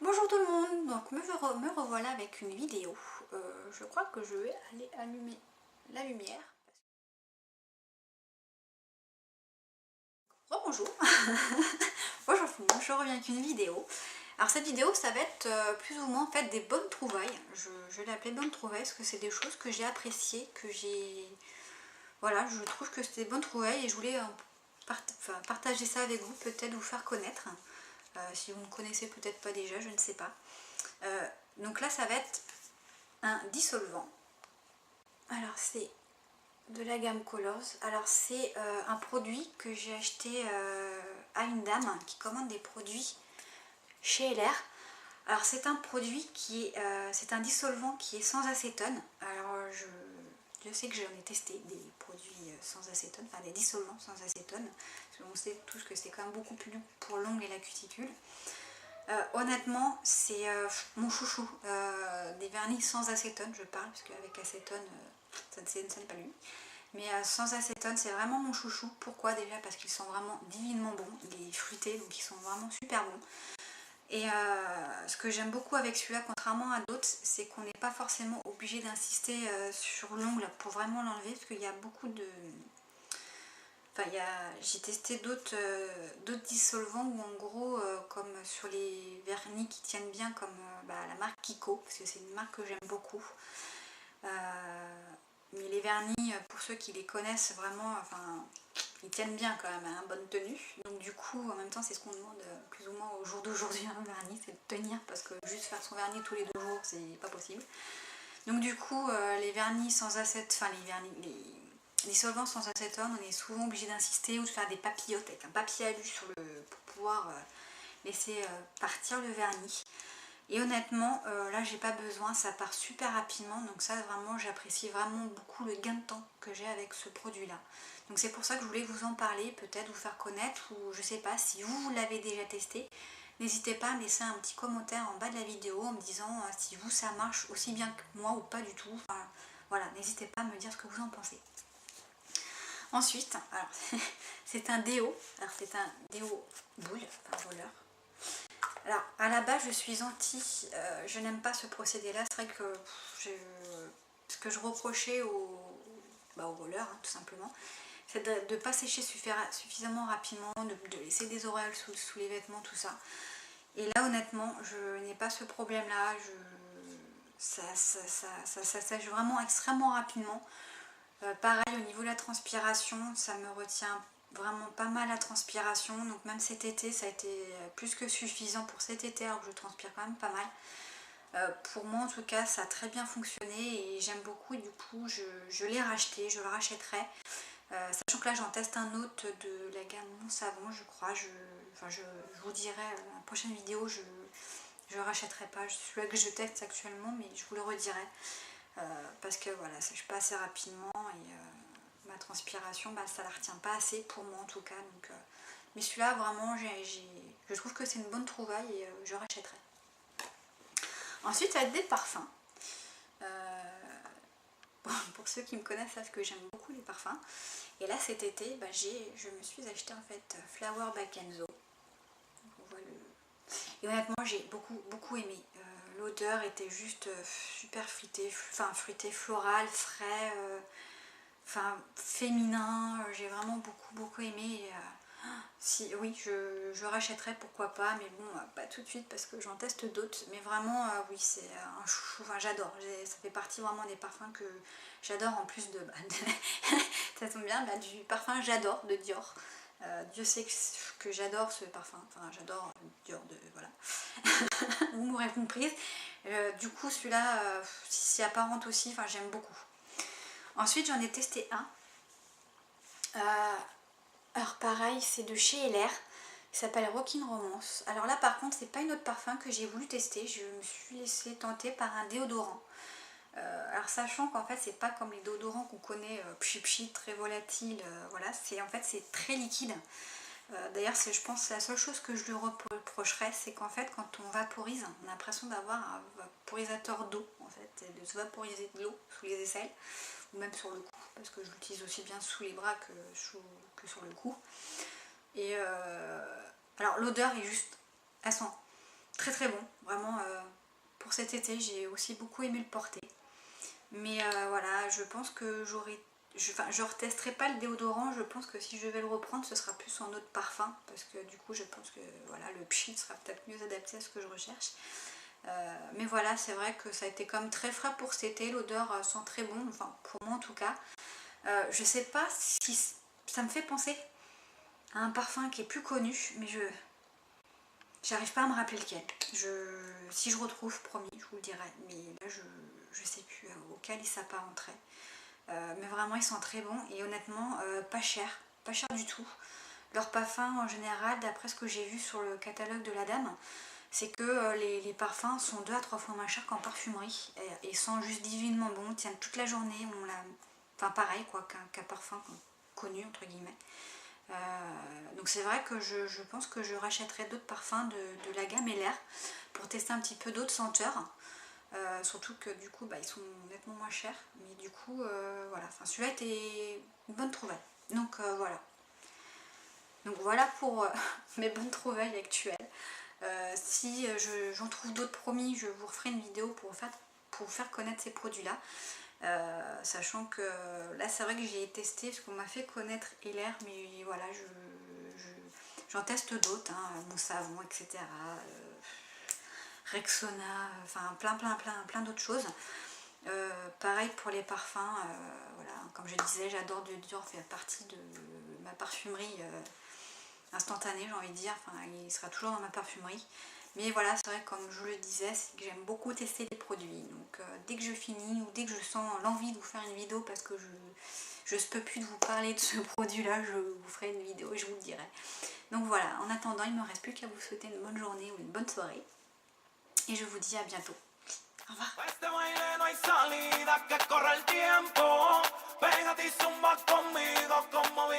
Bonjour tout le monde, donc me revoilà avec une vidéo. Je crois que je vais aller allumer la lumière. Bonjour. Bonjour tout le monde, je reviens avec une vidéo. Alors cette vidéo, ça va être plus ou moins en fait des bonnes trouvailles. Je l'ai appelée bonnes trouvailles parce que c'est des choses que j'ai appréciées, que j'ai... Voilà, je trouve que c'est des bonnes trouvailles et je voulais partager ça avec vous, peut-être vous faire connaître. Si vous ne connaissez peut-être pas déjà, je ne sais pas. Donc là, ça va être un dissolvant. Alors c'est de la gamme Colors. Alors c'est un produit que j'ai acheté à une dame qui commande des produits chez LR. Alors c'est un produit qui est, c'est un dissolvant qui est sans acétone. Alors je sais que j'en ai testé des produits sans acétone, enfin des dissolvants sans acétone. Parce qu'on sait tous que c'est quand même beaucoup plus pour l'ongle et la cuticule. Honnêtement, c'est mon chouchou. Des vernis sans acétone, je parle, parce qu'avec acétone, ça n'est pas lui. Mais sans acétone, c'est vraiment mon chouchou. Pourquoi déjà? Parce qu'ils sont vraiment divinement bons. Il est fruité, donc ils sont vraiment super bons. Et ce que j'aime beaucoup avec celui-là, contrairement à d'autres, c'est qu'on n'est pas forcément obligé d'insister sur l'ongle pour vraiment l'enlever, parce qu'il y a beaucoup de... Enfin, j'ai testé d'autres dissolvants où en gros, comme sur les vernis qui tiennent bien, comme la marque Kiko, parce que c'est une marque que j'aime beaucoup. Mais les vernis, pour ceux qui les connaissent vraiment, enfin, ils tiennent bien quand même, hein, bonne tenue. Donc du coup, en même temps, c'est ce qu'on demande plus ou moins au jour d'aujourd'hui un vernis, c'est de tenir, parce que juste faire son vernis tous les 2 jours, c'est pas possible. Donc du coup, les vernis sans acétone, enfin les dissolvants sans acétone, on est souvent obligé d'insister ou de faire des papillotes avec un papier alu pour pouvoir laisser partir le vernis. Et honnêtement, là j'ai pas besoin, ça part super rapidement, donc ça vraiment j'apprécie vraiment beaucoup le gain de temps que j'ai avec ce produit là. Donc c'est pour ça que je voulais vous en parler, peut-être vous faire connaître, ou je sais pas si vous l'avez déjà testé. N'hésitez pas à me laisser un petit commentaire en bas de la vidéo en me disant si vous ça marche aussi bien que moi ou pas du tout. Enfin, voilà, n'hésitez pas à me dire ce que vous en pensez. Ensuite, alors c'est un déo, alors c'est un déo boule, enfin roller. Alors à la base je suis anti, je n'aime pas ce procédé là, c'est vrai que ce que je reprochais au roller hein, tout simplement, c'est de ne pas sécher suffisamment rapidement, de laisser des auréoles sous les vêtements, tout ça. Et là honnêtement je n'ai pas ce problème là, ça sèche vraiment extrêmement rapidement. Pareil au niveau de la transpiration, ça me retient vraiment pas mal la transpiration, donc même cet été ça a été plus que suffisant pour cet été alors que je transpire quand même pas mal. Pour moi en tout cas ça a très bien fonctionné et j'aime beaucoup et du coup je l'ai racheté, je le rachèterai. Sachant que là j'en teste un autre de la gamme Mon Savon je crois, je vous dirai dans la prochaine vidéo, je rachèterai pas celui-là que je teste actuellement mais je vous le redirai. Parce que voilà, ça sèche pas assez rapidement et ma transpiration, ça la retient pas assez pour moi en tout cas. Donc, mais celui-là vraiment, je trouve que c'est une bonne trouvaille et je rachèterai. Ensuite, ça va être des parfums. Pour ceux qui me connaissent savent que j'aime beaucoup les parfums. Et là cet été, je me suis acheté en fait Flower by Kenzo. On voit et honnêtement, j'ai beaucoup aimé. L'odeur était juste super fruitée, floral, frais, féminin. J'ai vraiment beaucoup aimé. Si oui, je rachèterai, pourquoi pas, mais bon, pas tout de suite parce que j'en teste d'autres. Mais vraiment, oui, c'est un chouchou. Enfin, j'adore. Ça fait partie vraiment des parfums que j'adore en plus de ça tombe bien, du parfum J'adore de Dior. Dieu sait que j'adore ce parfum, enfin j'adore Dior voilà. Vous m'aurez comprise. Du coup celui-là, s'y apparente aussi, enfin j'aime beaucoup. Ensuite j'en ai testé un. Alors pareil, c'est de chez LR. Il s'appelle Rockin' Romance. Alors là par contre c'est pas une autre parfum que j'ai voulu tester. Je me suis laissée tenter par un déodorant. Alors sachant qu'en fait c'est pas comme les déodorants qu'on connaît pchi très volatile, voilà, en fait c'est très liquide. D'ailleurs je pense que c'est la seule chose que je lui reprocherais, c'est qu'en fait quand on vaporise, on a l'impression d'avoir un vaporisateur d'eau en fait, et de se vaporiser de l'eau sous les aisselles ou même sur le cou, parce que je l'utilise aussi bien sous les bras que sur le cou. Et alors l'odeur est juste, elle sent très très bon, vraiment pour cet été j'ai aussi beaucoup aimé le porter. Mais voilà, je pense que je retesterai pas le déodorant, je pense que si je vais le reprendre ce sera plus en eau de parfum, parce que du coup je pense que voilà, le pchit sera peut-être mieux adapté à ce que je recherche. Mais voilà, c'est vrai que ça a été comme très frais pour cet été, l'odeur sent très bon, enfin pour moi en tout cas. Je sais pas si ça me fait penser à un parfum qui est plus connu, mais j'arrive pas à me rappeler lequel. Si je retrouve, promis, je vous le dirai, mais là je sais plus auquel il s'apparenterait. Mais vraiment ils sont très bons et honnêtement pas cher du tout. Leurs parfums en général, d'après ce que j'ai vu sur le catalogue de la dame, c'est que les parfums sont 2 à 3 fois moins chers qu'en parfumerie et sont juste divinement bons, tiennent toute la journée, enfin pareil quoi qu'un parfum connu entre guillemets. Donc c'est vrai que je pense que je rachèterai d'autres parfums de la gamme LR pour tester un petit peu d'autres senteurs. Surtout que du coup ils sont nettement moins chers, mais du coup voilà, enfin celui-là était une bonne trouvaille, donc voilà pour mes bonnes trouvailles actuelles. Si j'en trouve d'autres, promis, je vous referai une vidéo pour vous faire connaître ces produits là, sachant que là c'est vrai que j'ai testé parce qu'on m'a fait connaître LR, mais voilà, j'en teste d'autres, hein, mon savon, etc. Rexona, enfin plein d'autres choses. Pareil pour les parfums, voilà, comme je disais, j'adore Dior, fait partie de ma parfumerie instantanée, j'ai envie de dire, enfin, il sera toujours dans ma parfumerie. Mais voilà, c'est vrai que comme je vous le disais, c'est que j'aime beaucoup tester des produits. Donc dès que je finis ou dès que je sens l'envie de vous faire une vidéo parce que je ne peux plus de vous parler de ce produit-là, je vous ferai une vidéo et je vous le dirai. Donc voilà, en attendant, il ne me reste plus qu'à vous souhaiter une bonne journée ou une bonne soirée. Et je vous dis à bientôt. Au revoir. Este baile no hay salida, que corre el tiempo. Pégate y zumba conmigo como